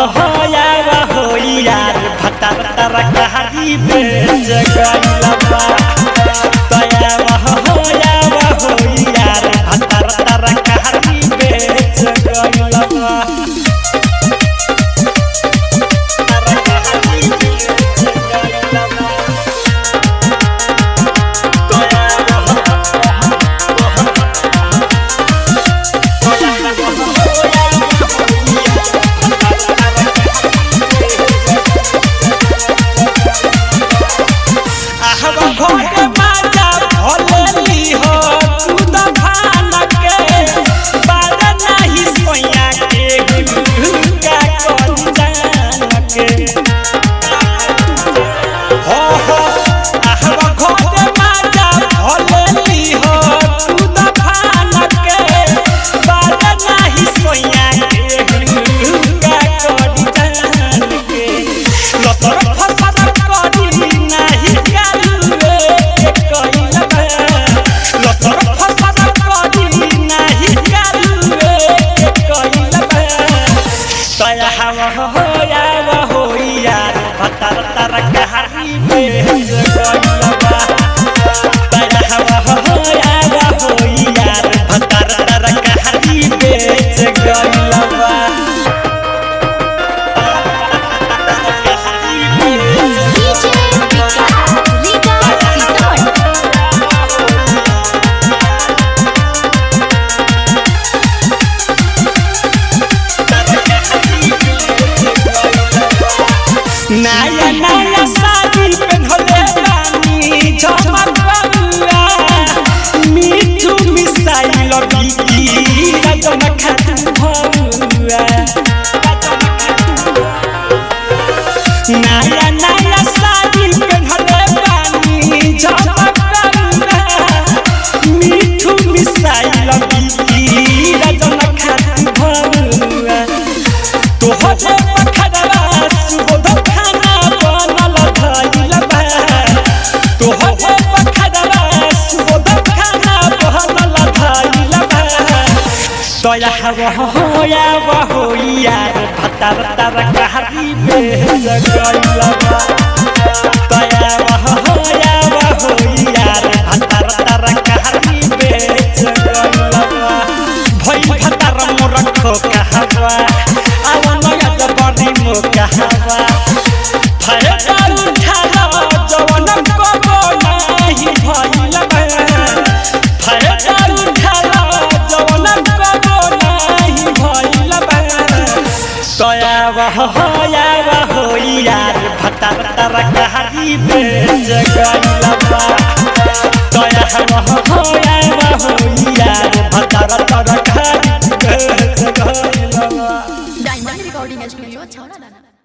आवा हो यार भतर तरकारी बेच गइलबा तयावा हो यार भतर तरकारी बेच गइलबा भतर तरकारी बेच गइलबा तयावा हो यार भतर तरकारी बेच गइलबा नया नया साड़ी पहनले रानी झमकौआ मीठू मिसाइल बिकी रजन खातू भौआ नया नया साड़ी पहनले रानी झमकौआ मीठू मिसाइल बिकी रजन खातू भौआ तोहरे पखरवा सुबोध तयावा हो यार भतर तरकारी बेच गइलबा तयावा हो यार भतर तरकारी बेच गइलबा भई भतर मोर कहवा आवन याद बड़ी मो कहवा फायदा उठा जवन को नाही भइलबा फायदा उठा जवन तयावा हो यार भतर तरकारी बेच गइलबा तयावा हो यार भतर तरकारी बेच गइलबा डायमंड रिकॉर्डिंग स्टूडियो छौड़ा दाना।